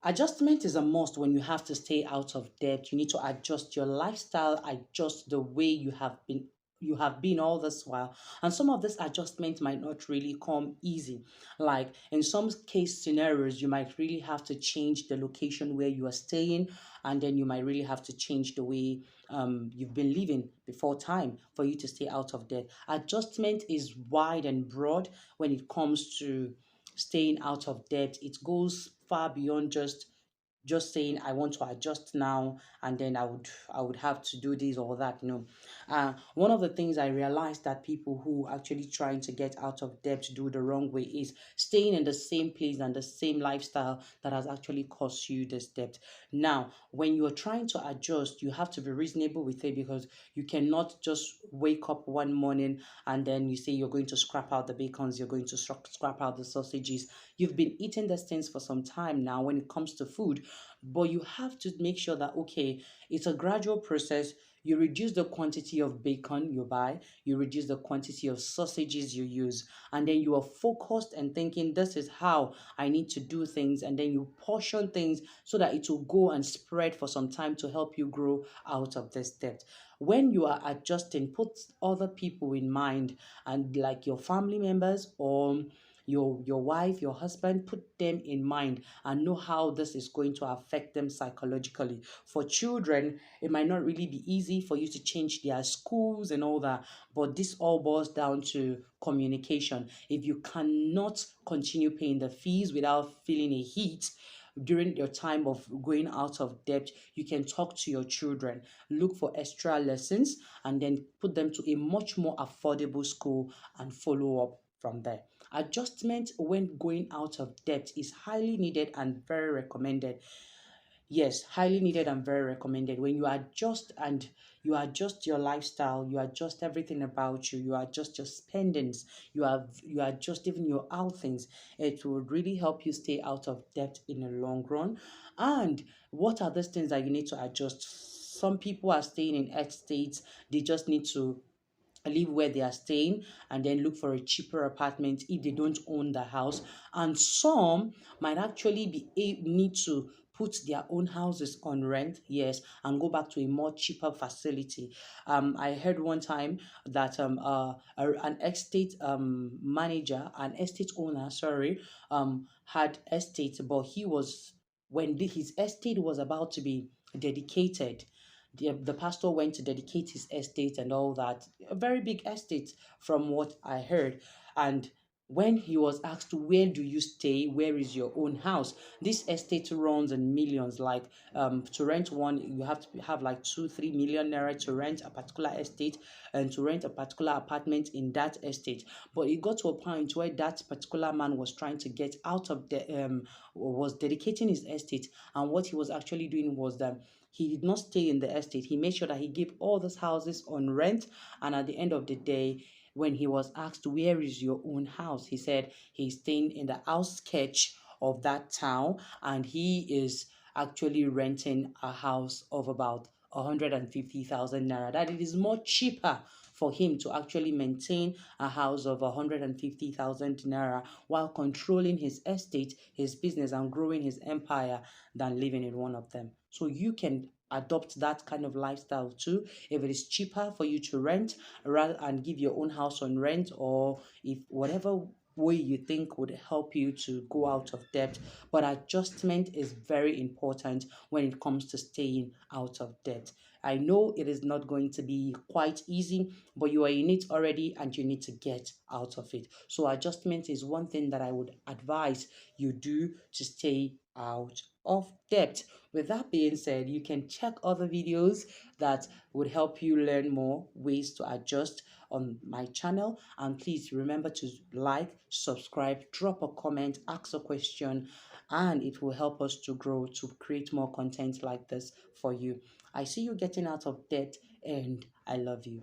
Adjustment is a must when you have to stay out of debt. You need to adjust your lifestyle, adjust the way you have been all this while. And some of this adjustment might not really come easy. Like in some case scenarios, you might really have to change the location where you are staying, and then you might really have to change the way you've been living before time for you to stay out of debt. Adjustment is wide and broad when it comes to staying out of debt. It goes far beyond just saying I want to adjust now, and then I would have to do this or that. No. One of the things I realized that people who actually trying to get out of debt do the wrong way is staying in the same place and the same lifestyle that has actually caused you this debt. Now, when you're trying to adjust, you have to be reasonable with it, because you cannot just wake up one morning and then you say you're going to scrap out the bacons, you're going to scrap out the sausages. You've been eating these things for some time now when it comes to food, but you have to make sure that, okay, it's a gradual process. You reduce the quantity of bacon you buy, you reduce the quantity of sausages you use, and then you are focused and thinking, this is how I need to do things. And then you portion things so that it will go and spread for some time to help you grow out of this debt. When you are adjusting, put other people in mind, and like your family members or your wife, your husband, put them in mind and know how this is going to affect them psychologically. For children, it might not really be easy for you to change their schools and all that, but this all boils down to communication. If you cannot continue paying the fees without feeling a heat during your time of going out of debt, you can talk to your children, look for extra lessons, and then put them to a much more affordable school and follow up from there. Adjustment when going out of debt is highly needed and very recommended. Yes, highly needed and very recommended. When you adjust and you adjust your lifestyle, you adjust everything about you, you adjust your spendings, you adjust even your outings, it will really help you stay out of debt in the long run. And what are those things that you need to adjust? Some people are staying in estates, they just need to live where they are staying and then look for a cheaper apartment if they don't own the house. And some might actually need to put their own houses on rent, yes, and go back to a more cheaper facility. I heard one time that an estate manager, an estate owner, sorry, had estate, but he was when his estate was about to be dedicated, the pastor went to dedicate his estate and all that, a very big estate from what I heard. And when he was asked, where do you stay, where is your own house, this estate runs in millions. Like to rent one, you have to have like 2-3 million naira to rent a particular estate and to rent a particular apartment in that estate. But it got to a point where that particular man was trying to get out of the was dedicating his estate, and what he was actually doing was that he did not stay in the estate. He made sure that he gave all these houses on rent. And at the end of the day, when he was asked, where is your own house? He said he's staying in the outskirts of that town, and he is actually renting a house of about 150,000 naira. That it is more cheaper for him to actually maintain a house of 150,000 naira while controlling his estate, his business, and growing his empire than living in one of them. So you can adopt that kind of lifestyle too. If it is cheaper for you to rent rather and give your own house on rent, or if whatever way you think would help you to go out of debt. But adjustment is very important when it comes to staying out of debt. I know it is not going to be quite easy, but you are in it already and you need to get out of it. So adjustment is one thing that I would advise you do to stay out of debt. With that being said, you can check other videos that would help you learn more ways to adjust on my channel. And please remember to like, subscribe, drop a comment, ask a question, and it will help us to grow, to create more content like this for you. I see you getting out of debt, and I love you.